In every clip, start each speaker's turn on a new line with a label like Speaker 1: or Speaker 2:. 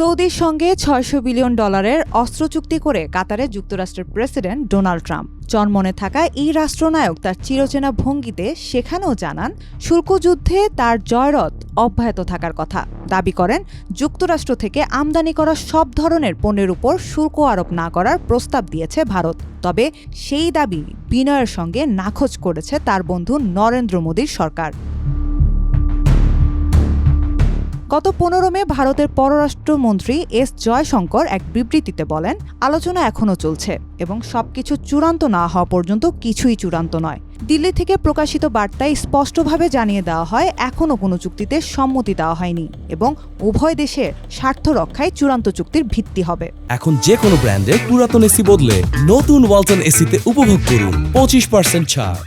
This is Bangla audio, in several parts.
Speaker 1: সৌদির সঙ্গে $600 বিলিয়ন অস্ত্র চুক্তি করে কাতারে যুক্তরাষ্ট্রের প্রেসিডেন্ট ডোনাল্ড ট্রাম্প। চরমনে থাকা এই রাষ্ট্রনায়ক তার চিরচেনা ভঙ্গিতে সেখানেও জানান শুল্ক যুদ্ধে তার জয়রথ অব্যাহত থাকার কথা। দাবি করেন যুক্তরাষ্ট্র থেকে আমদানি করা সব ধরনের পণ্যের উপর শুল্ক আরোপ না করার প্রস্তাব দিয়েছে ভারত। তবে সেই দাবি বিনয়ের সঙ্গে নাকচ করেছে তার বন্ধু নরেন্দ্র মোদীর সরকার। গত 15 মে ভারতের পররাষ্ট্রমন্ত্রী এস জয়শঙ্কর এক বিবৃতিতে বলেন, আলোচনা এখনও চলছে এবং সবকিছু চূড়ান্ত না হওয়া পর্যন্ত কিছুই চূড়ান্ত নয়। দিল্লি থেকে প্রকাশিত বার্তায় স্পষ্টভাবে জানিয়ে দেওয়া হয় এখনও কোনো চুক্তিতে সম্মতি দেওয়া হয়নি এবং উভয় দেশের স্বার্থ রক্ষায় চূড়ান্ত চুক্তির ভিত্তি হবে।
Speaker 2: এখন যে কোনো ব্র্যান্ডের পুরাতন এসি বদলে নতুন ওয়ালটন এসিতে উপভোগ করুন 25% ছাড়।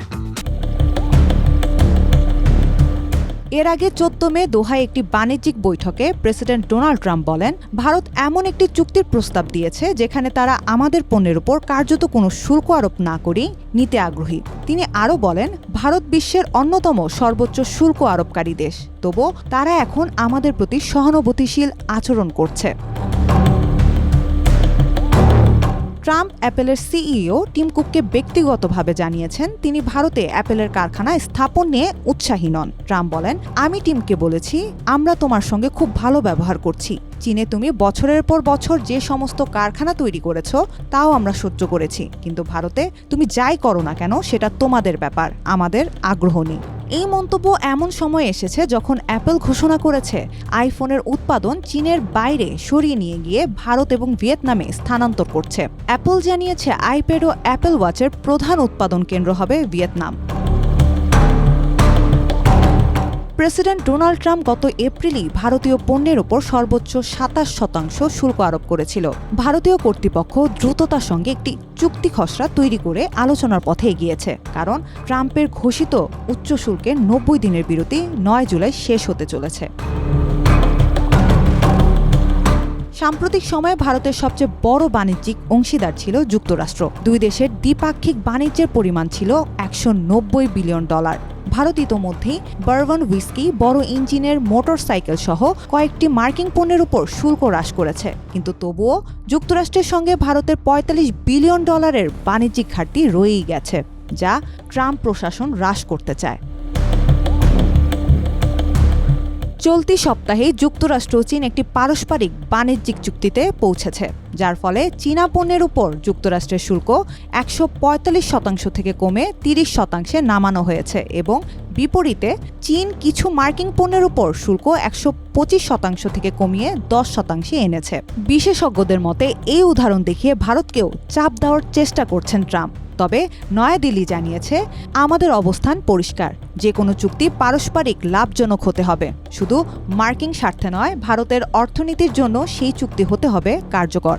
Speaker 1: এর আগে 14 মে দোহায় একটি বাণিজ্যিক বৈঠকে প্রেসিডেন্ট ডোনাল্ড ট্রাম্প বলেন, ভারত এমন একটি চুক্তির প্রস্তাব দিয়েছে যেখানে তারা আমাদের পণ্যের উপর কার্যত কোনো শুল্ক আরোপ না করেই নিতে আগ্রহী। তিনি আরও বলেন, ভারত বিশ্বের অন্যতম সর্বোচ্চ শুল্ক আরোপকারী দেশ, তবুও তারা এখন আমাদের প্রতি সহানুভূতিশীল আচরণ করছে। ট্রাম্প অ্যাপেলের সিইও টিম কুককে ব্যক্তিগতভাবে জানিয়েছেন তিনি ভারতে অ্যাপেলের কারখানা স্থাপন নিয়ে উৎসাহী নন। ট্রাম্প বলেন, আমি টিমকে বলেছি আমরা তোমার সঙ্গে খুব ভালো ব্যবহার করছি। চীনে তুমি বছরের পর বছর যে সমস্ত কারখানা তৈরি করেছ তাও আমরা সহ্য করেছি, কিন্তু ভারতে তুমি যাই করো না কেন সেটা তোমাদের ব্যাপার, আমাদের আগ্রহ নেই। এই মন্তব্য এমন সময় এসেছে যখন অ্যাপল ঘোষণা করেছে আইফোনের উৎপাদন চীনের বাইরে সরিয়ে নিয়ে গিয়ে ভারত এবং ভিয়েতনামে স্থানান্তর করছে। অ্যাপল জানিয়েছে আইপ্যাড ও অ্যাপল ওয়াচের প্রধান উৎপাদন কেন্দ্র হবে ভিয়েতনাম। প্রেসিডেন্ট ডোনাল্ড ট্রাম্প গত এপ্রিলেই ভারতীয় পণ্যের ওপর সর্বোচ্চ 27% শুল্ক আরোপ করেছিল। ভারতীয় কর্তৃপক্ষ দ্রুততার সঙ্গে একটি চুক্তি খসড়া তৈরি করে আলোচনার পথে এগিয়েছে, কারণ ট্রাম্পের ঘোষিত উচ্চ শুল্কের 90 দিনের বিরতি 9 জুলাই শেষ হতে চলেছে। সাম্প্রতিক সময়ে ভারতের সবচেয়ে বড় বাণিজ্যিক অংশীদার ছিল যুক্তরাষ্ট্র। দুই দেশের দ্বিপাক্ষিক বাণিজ্যের পরিমাণ ছিল $190 বিলিয়ন। ভারত ইতোমধ্যেই বারবন হুইস্কি, বড় ইঞ্জিনের মোটরসাইকেল সহ কয়েকটি মার্কিন পণ্যের উপর শুল্ক হ্রাস করেছে, কিন্তু তবুও যুক্তরাষ্ট্রের সঙ্গে ভারতের $45 বিলিয়ন বাণিজ্যিক ঘাটতি রয়েই গেছে, যা ট্রাম্প প্রশাসন হ্রাস করতে চায়। চলতি সপ্তাহে যুক্তরাষ্ট্র ও চীন একটি পারস্পরিক বাণিজ্যিক চুক্তিতে পৌঁছেছে, যার ফলে চীনা পণ্যের উপর যুক্তরাষ্ট্রের শুল্ক 145% থেকে কমে 30% নামানো হয়েছে এবং বিপরীতে চীন কিছু মার্কিন পণ্যের উপর শুল্ক 125% থেকে কমিয়ে 10% এনেছে। বিশেষজ্ঞদের মতে এই উদাহরণ দেখিয়ে ভারতকেও চাপ দেওয়ার চেষ্টা করছেন ট্রাম্প। তবে নয়াদিল্লি জানিয়েছে, আমাদের অবস্থান পরিষ্কার, যে কোনো চুক্তি পারস্পরিক লাভজনক হতে হবে, শুধু মার্কিন স্বার্থে নয়, ভারতের অর্থনীতির জন্য সেই চুক্তি হতে হবে কার্যকর।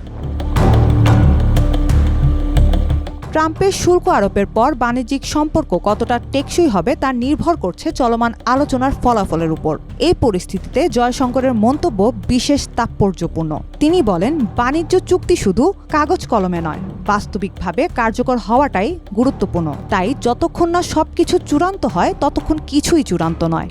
Speaker 1: ট্রাম্পের শুল্ক আরোপের পর বাণিজ্যিক সম্পর্ক কতটা টেকসই হবে তা নির্ভর করছে চলমান আলোচনার ফলাফলের উপর। এই পরিস্থিতিতে জয়শঙ্করের মন্তব্য বিশেষ তাৎপর্যপূর্ণ। তিনি বলেন, বাণিজ্য চুক্তি শুধু কাগজ কলমে নয়, বাস্তবিকভাবে কার্যকর হওয়াটাই গুরুত্বপূর্ণ। তাই যতক্ষণ না সবকিছু চূড়ান্ত হয় ততক্ষণ কিছুই চূড়ান্ত নয়।